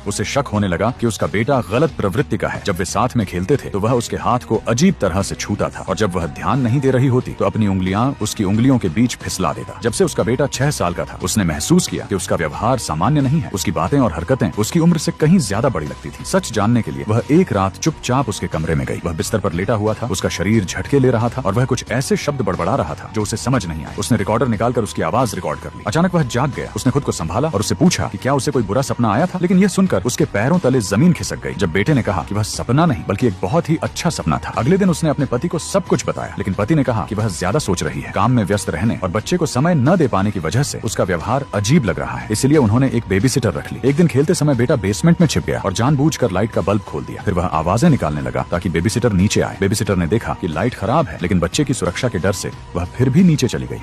उसे शक होने लगा कि उसका बेटा गलत प्रवृत्ति का है। जब वे साथ में खेलते थे तो वह उसके हाथ को अजीब तरह से छूता था और जब वह ध्यान नहीं दे रही होती तो अपनी उंगलियां उसकी उंगलियों के बीच फिसला देता। जब से उसका बेटा 6 साल का था उसने महसूस किया कि उसका व्यवहार सामान्य नहीं है। उसकी बातें और हरकतें उसकी उम्र से कहीं ज्यादा बड़ी लगती थी। सच जानने के लिए वह एक रात चुपचाप उसके कमरे में गई। वह बिस्तर पर लेटा हुआ था, उसका शरीर झटके ले रहा था और वह कुछ ऐसे शब्द बड़बड़ा रहा था जो उसे समझ नहीं आए। उसने रिकॉर्डर निकालकर उसकी आवाज रिकॉर्ड कर ली। अचानक वह जाग गया। उसने खुद को संभाला और उससे पूछा कि क्या उसे कोई बुरा सपना आया था, लेकिन यह सुनकर उसके पैरों तले जमीन खिसक गई। जब बेटे ने कहा कि वह सपना नहीं बल्कि एक बहुत ही अच्छा सपना था। अगले दिन उसने अपने पति को सब कुछ बताया, लेकिन पति ने कहा कि वह ज्यादा सोच रही है। काम में व्यस्त रहने और बच्चे को समय न दे पाने की वजह से उसका व्यवहार अजीब लग रहा है, इसलिए उन्होंने एक बेबी सिटर रख ली। एक दिन खेलते समय बेटा बेसमेंट में छिप गया और जानबूझकर लाइट का बल्ब खोल दिया। फिर वह आवाजें निकालने लगा ताकि बेबी सिटर नीचे आए। बेबी सिटर ने देखा कि लाइट खराब है, लेकिन बच्चे की सुरक्षा के डर से वह फिर भी नीचे चली गई।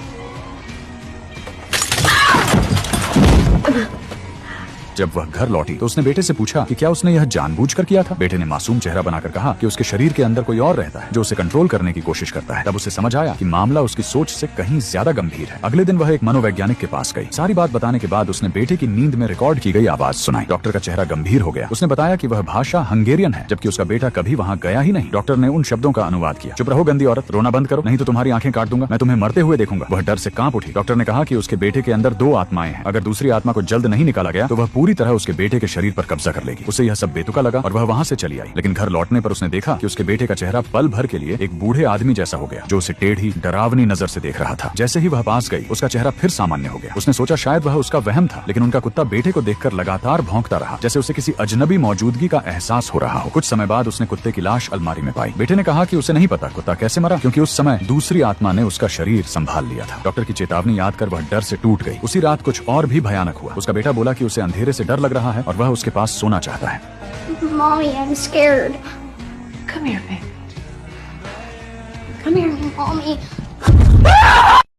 जब वह घर लौटी तो उसने बेटे से पूछा कि क्या उसने यह जानबूझकर किया था। बेटे ने मासूम चेहरा बनाकर कहा कि उसके शरीर के अंदर कोई और रहता है जो उसे कंट्रोल करने की कोशिश करता है। तब उसे समझ आया कि मामला उसकी सोच से कहीं ज्यादा गंभीर है। अगले दिन वह एक मनोवैज्ञानिक के पास गई। सारी बात बताने के बाद उसने बेटे की नींद में रिकॉर्ड की गई आवाज सुनाई। डॉक्टर का चेहरा गंभीर हो गया। उसने बताया कि वह भाषा हंगेरियन है, जबकि उसका बेटा कभी वहाँ गया ही नहीं। डॉक्टर ने उन शब्दों का अनुवाद किया। चुप रहो गंदी औरत, रोना बंद करो, नहीं तो तुम्हारी आंखें काट दूंगा, मैं तुम्हें मरते हुए देखूंगा। वह डर से कांप उठी। डॉक्टर ने कहा कि उसके बेटे के अंदर 2 आत्माएं हैं। अगर दूसरी आत्मा को जल्द नहीं निकाला गया तो वह पूरी तरह उसके बेटे के शरीर पर कब्जा कर लेगी। उसे यह सब बेतुका लगा और वह वहाँ से चली आई। लेकिन घर लौटने पर उसने देखा कि उसके बेटे का चेहरा पल भर के लिए एक बूढ़े आदमी जैसा हो गया, जो उसे टेढ़ी डरावनी नजर से देख रहा था। जैसे ही वह पास गई उसका चेहरा फिर सामान्य हो गया। उसने सोचा शायद वह उसका वहम था, लेकिन उनका कुत्ता बेटे को देखकर लगातार भौंकता रहा, जैसे उसे किसी अजनबी मौजूदगी का एहसास हो रहा हो। कुछ समय बाद उसने कुत्ते की लाश अलमारी में पाई। बेटे ने कहा कि उसे नहीं पता कुत्ता कैसे मरा, क्योंकि उस समय दूसरी आत्मा ने उसका शरीर संभाल लिया था। डॉक्टर की चेतावनी याद कर वह डर से टूट गई। उसी रात कुछ और भी भयानक हुआ। उसका बेटा बोला कि उसे अंधेरे से डर लग रहा है और वह उसके पास सोना चाहता है। Mommy, I'm scared. Come here, baby. Come here, Mommy.